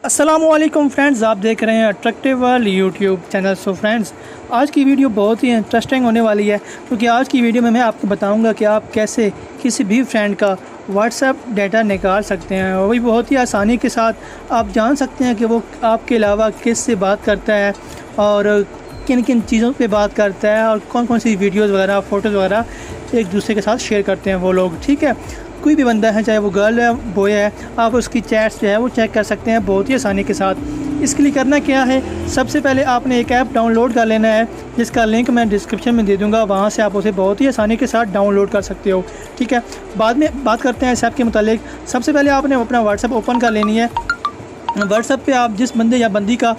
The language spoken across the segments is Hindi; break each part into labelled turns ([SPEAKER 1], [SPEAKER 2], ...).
[SPEAKER 1] अस्सलामुअलैकुम फ्रेंड्स, आप देख रहे हैं attractive world YouTube channel. So friends, आज की वीडियो बहुत ही इंटरेस्टिंग होने वाली है, क्योंकि आज की वीडियो में मैं आपको बताऊंगा कि आप कैसे किसी भी फ्रेंड का व्हाट्सएप डाटा निकाल सकते हैं, और वही बहुत ही आसानी के साथ आप जान सकते हैं कि वो आपके अलावा किस से बात करता है और किन किन चीज़ों पे बात करता है और कौन कौन सी वीडियोज़ वगैरह फ़ोटोज़ वगैरह एक दूसरे के साथ शेयर करते हैं वो लोग। ठीक है, कोई भी बंदा है, चाहे वो गर्ल है बॉय है, आप उसकी चैट्स जो है वो चेक कर सकते हैं बहुत ही आसानी के साथ। इसके लिए करना क्या है, सबसे पहले आपने एक ऐप डाउनलोड कर लेना है, जिसका लिंक मैं डिस्क्रिप्शन में दे दूंगा। वहाँ से आप उसे बहुत ही आसानी के साथ डाउनलोड कर सकते हो। ठीक है, बाद में बात करते हैं इस ऐप के मुतालिक। सबसे पहले आपने अपना व्हाट्सएप ओपन कर लेनी है। व्हाट्सएप पे आप जिस बंदे या बंदी का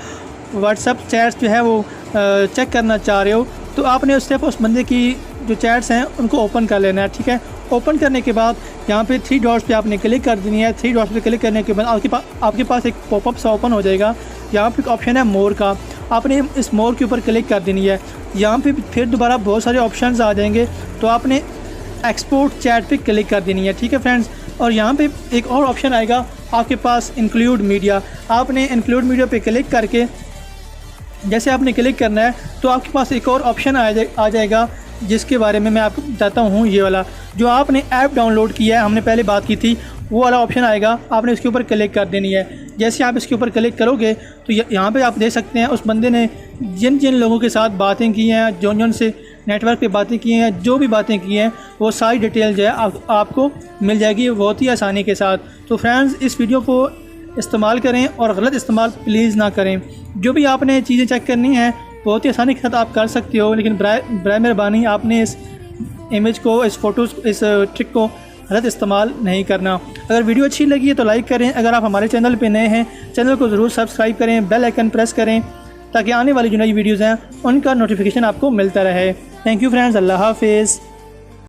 [SPEAKER 1] व्हाट्सएप चैट्स जो है वो चेक करना चाह रहे हो, तो आपने सिर्फ उस बंदे की जो चैट्स हैं उनको ओपन कर लेना है। ठीक है, ओपन करने के बाद यहाँ पे 3 डॉट्स पे आपने क्लिक कर देनी है। 3 डॉट्स पे क्लिक करने के बाद आपके पास एक पॉपअप सा ओपन हो जाएगा। यहाँ पे एक ऑप्शन है मोर का, आपने इस मोर के ऊपर क्लिक कर देनी है। यहाँ पे फिर दोबारा बहुत सारे ऑप्शंस आ जाएंगे, तो आपने एक्सपोर्ट चैट पे क्लिक कर देनी है। ठीक है फ्रेंड्स, और यहाँ पे एक और ऑप्शन आएगा आपके पास, इंक्लूड मीडिया। आपने इंक्लूड मीडिया पे क्लिक करके जैसे आपने क्लिक करना है, तो आपके पास एक और ऑप्शन आ जाएगा, जिसके बारे में मैं आपको बताता हूँ। ये वाला जो आपने ऐप डाउनलोड किया है, हमने पहले बात की थी, वो वाला ऑप्शन आएगा, आपने इसके ऊपर क्लिक कर देनी है। जैसे आप इसके ऊपर क्लिक करोगे तो यहाँ पे आप देख सकते हैं उस बंदे ने जिन जिन लोगों के साथ बातें की हैं, जौन से नेटवर्क पे बातें की हैं, जो भी बातें की हैं, वो सारी डिटेल जो है आपको मिल जाएगी बहुत ही आसानी के साथ। तो फ्रेंड्स, इस वीडियो को इस्तेमाल करें और गलत इस्तेमाल प्लीज़ ना करें। जो भी आपने चीज़ें चेक करनी है बहुत ही आसानी के साथ आप कर सकते हो, लेकिन बराए मेहरबानी आपने इस इमेज को, इस फ़ोटोज़, इस ट्रिक को गलत इस्तेमाल नहीं करना। अगर वीडियो अच्छी लगी है तो लाइक करें। अगर आप हमारे चैनल पे नए हैं, चैनल को ज़रूर सब्सक्राइब करें, बेल आइकन प्रेस करें, ताकि आने वाली जो नई वीडियोज़ हैं उनका नोटिफिकेशन आपको मिलता रहे। थैंक यू फ्रेंड्स, अल्लाह हाफिज़।